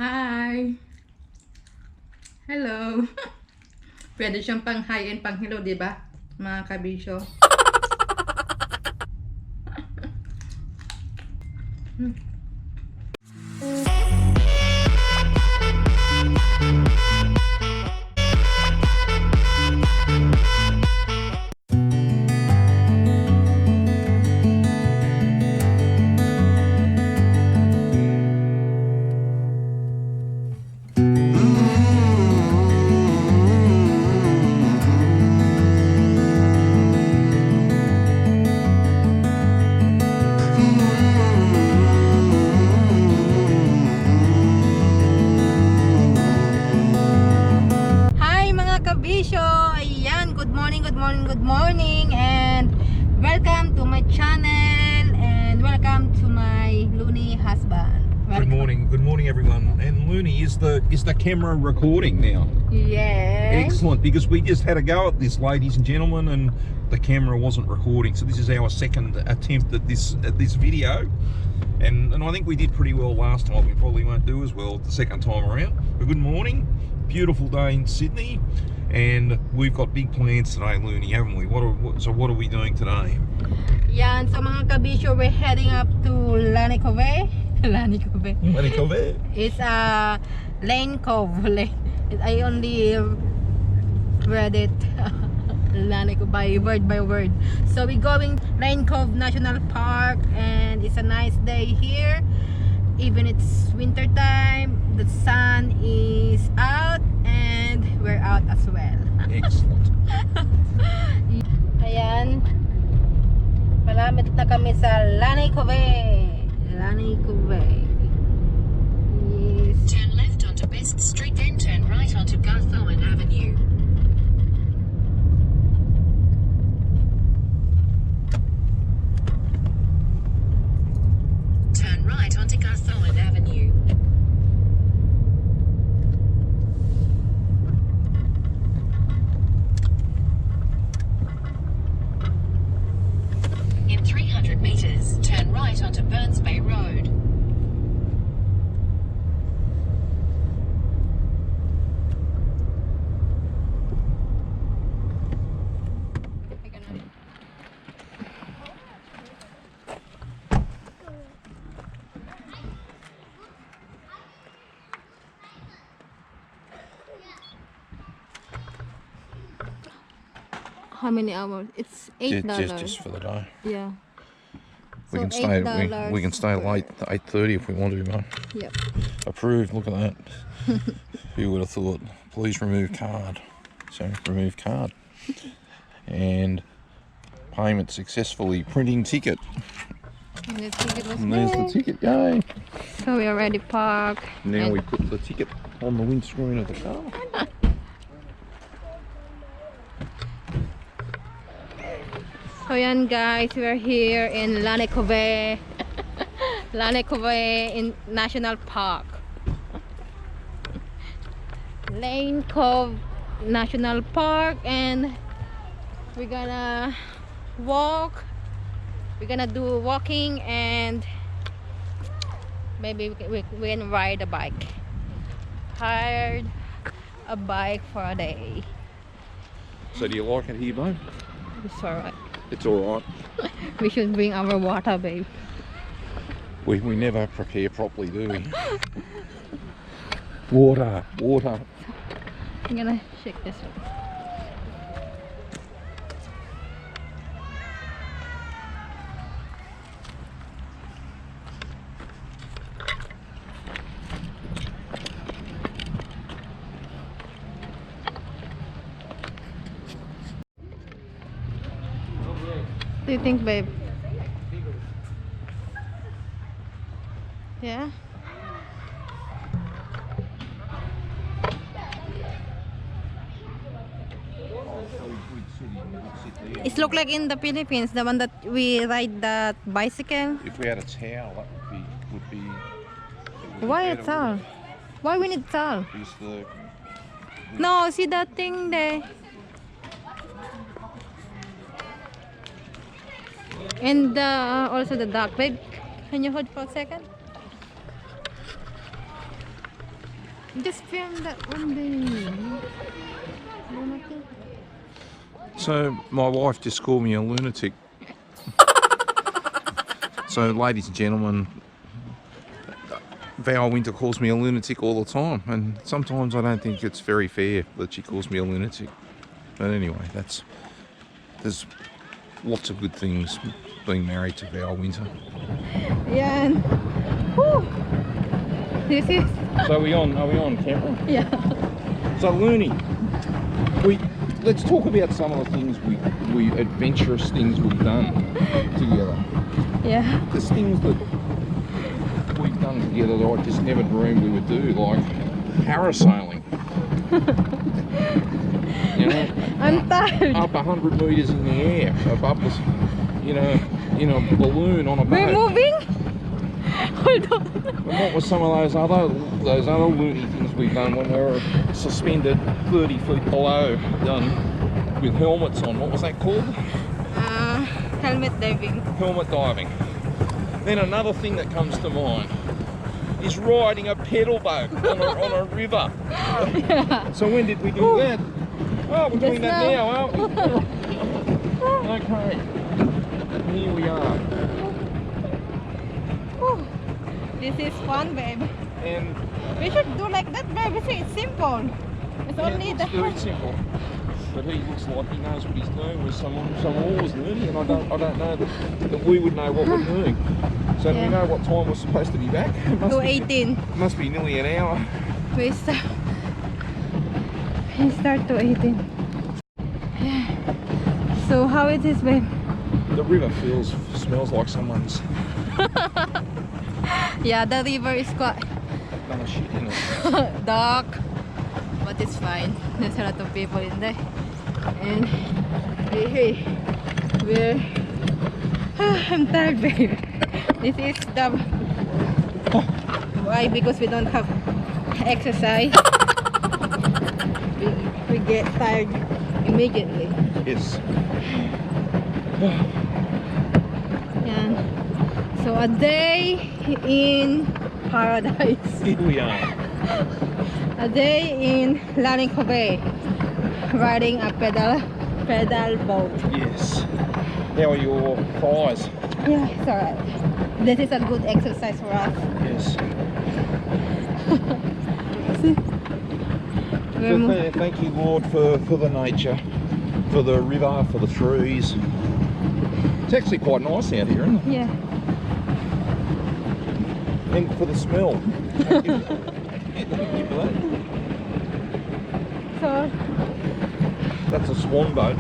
Hi! Hello! Pwede siyang pang hi and pang hello, di ba? Mga kabisyo. Hi mga kabisyo! Ayan, good morning and welcome to my channel and welcome to my loony husband. Welcome. Good morning everyone. And Looney, is the camera recording now? Yes. Excellent, because we just had a go at this, ladies and gentlemen, and the camera wasn't recording. So this is our second attempt at this video. And I think we did pretty well last time. We probably won't do as well the second time around. But good morning. Beautiful day in Sydney. And we've got big plans today, Looney, haven't we? So what are we doing today? Yan, sa mga kabisyo, we're heading up to Cove. Cove. It's a Lane Cove. I only read it by word. So we're going Lane Cove National Park, and it's a nice day here. Even it's winter time, the sun is out and we're out as well. Excellent. Ayan, malapit na kami sa Cove. Yes. Turn left onto Best Street, then turn right onto Garthorne Avenue. Turn right onto Garthorne Avenue. In 300 meters, turn right onto Burns Bay Road. How many hours? It's $8. Just for the day. Yeah. We So can stay. $8 We can stay late, 8:30 if we want to, mate. Yep. Approved. Look at that. Who would have thought? Please remove card. So remove card. And payment successfully. Printing ticket. And the ticket was And there's the made. ticket. Yay! So we already parked. Now and we put the ticket on the windscreen of the car. So yan guys, we're here in Cove. Cove in National Park. Lane Cove National Park, and we're gonna walk. We're gonna do walking, and maybe we can ride a bike. Hired a bike for a day. So do you like it here, babe? It's alright. It's all right. We should bring our water, babe. We never prepare properly, do we? Water. I'm gonna shake this one. What do you think, babe? Yeah? It look like in the Philippines, the one that we ride that bicycle. If we had a towel, that would be Why a better, towel? Why we need towel? Is the No, see that thing there. And also the duck. Babe, can you hold for a second? Just film that one day. Lunatic. So my wife just called me a lunatic. So ladies and gentlemen, Vhal Winter calls me a lunatic all the time, and sometimes I don't think it's very fair that she calls me a lunatic. But anyway, there's lots of good things being married to Vhal Winter. Yeah, and whew, this is So are we on camera? yeah. So Looney, let's talk about some of the things we adventurous things we've done together. Yeah. There's things that we've done together that I just never dreamed we would do, like parasailing. You know, I'm tired. up 100 meters in the air, above this, you know, in a balloon on a boat. We're moving? Hold on. And what were some of those other loony things we've done when we were suspended 30 feet below, done with helmets on? What was that called? Helmet diving. Helmet diving. Then another thing that comes to mind is riding a pedal boat on a river. Yeah. So when did we do that? Oh, we're doing that now, aren't we? Okay. Here we are. Whew. This is fun, babe. And We should do like that, babe. See, it's simple. It's only it's the very simple. But he looks like he knows what he's doing with some oars, Looney, and I don't know that we would know what we're doing. So do we know what time we're supposed to be back? It must be 2:18. Must be nearly an hour. We start 2:18. Yeah. So how it is, babe? The river smells like someone's Yeah, the river is quite done a shit in it. dark, but it's fine. There's a lot of people in there, and we're I'm tired, babe. This is the why, because we don't have exercise. we get tired immediately. Yes. Yeah. So a day in paradise. Here we are. A day in Cove, riding a pedal boat. Yes. How are your thighs? Yeah, it's alright. This is a good exercise for us. Yes. Thank you, Lord, for the nature, for the river, for the trees. It's actually quite nice out here, isn't it? Yeah. And for the smell. Thank you for that. So That's a swan boat.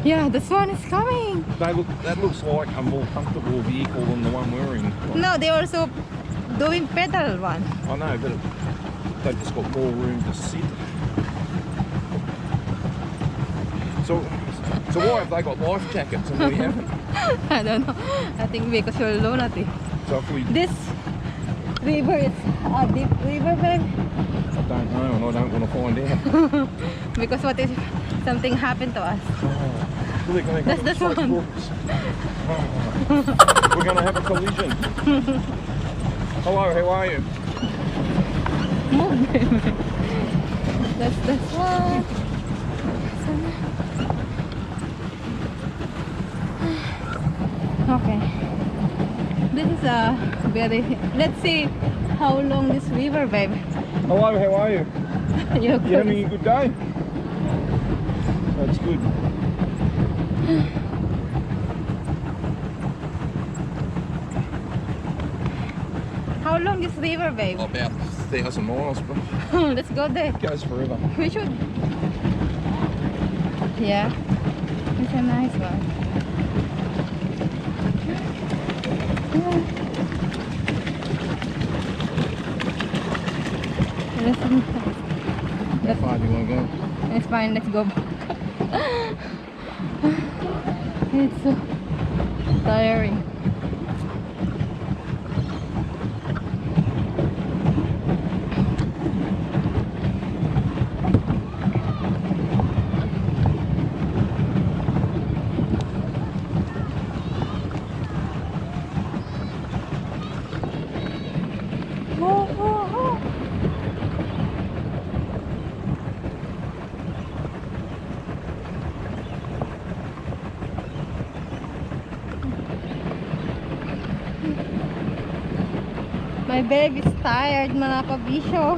yeah, the swan is coming. That looks like a more comfortable vehicle than the one we're in. No, they also doing pedal one. I know, but they've just got more room to sit. So why have they got life jackets and we haven't? I don't know. I think because you're lunatic. So if we... This river is a deep river, babe. I don't know, and I don't want to find out. Because what if something happened to us? Oh, they're gonna That's the straight one. for us. Oh, we're going to have a collision. Hello, how are you? Move, baby. That's the swan. Okay. This is a very... Let's see how long this river, babe. Hello, how are you? You're You having a good day? That's good. How long is river, babe? About 1,000 miles, but Let's go there. it goes forever. We should. Yeah. It's a nice one. Yeah. How far do you want to go? It's fine, let's go back. It's so tiring. My baby's tired, mga kabisyo.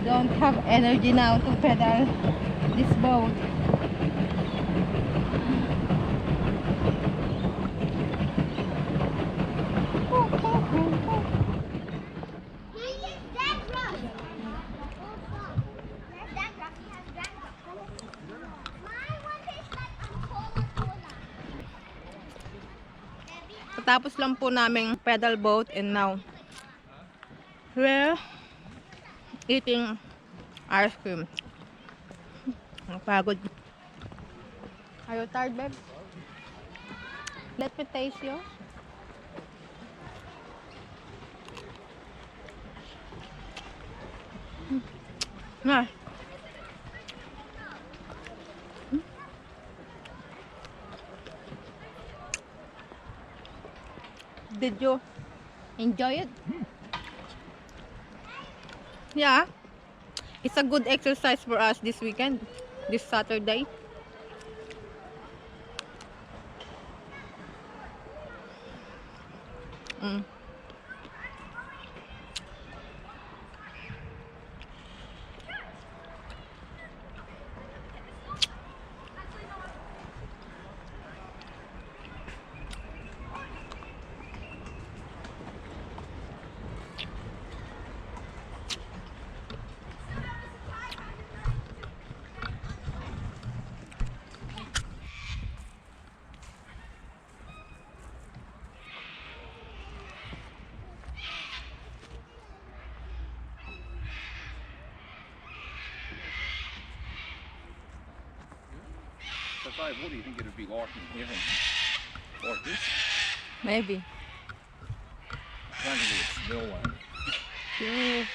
Don't have energy now to pedal this boat. Tapos lang po namin pedal boat and now we're eating ice cream. Ang pagod. Are you tired, babe? Let me taste you. Nice. Did you enjoy it? Yeah. It's a good exercise for us this weekend, this Saturday. So, Dave, what do you think it'd be like in heaven? Like this? Maybe. I don't think it'd smell like. Yeah.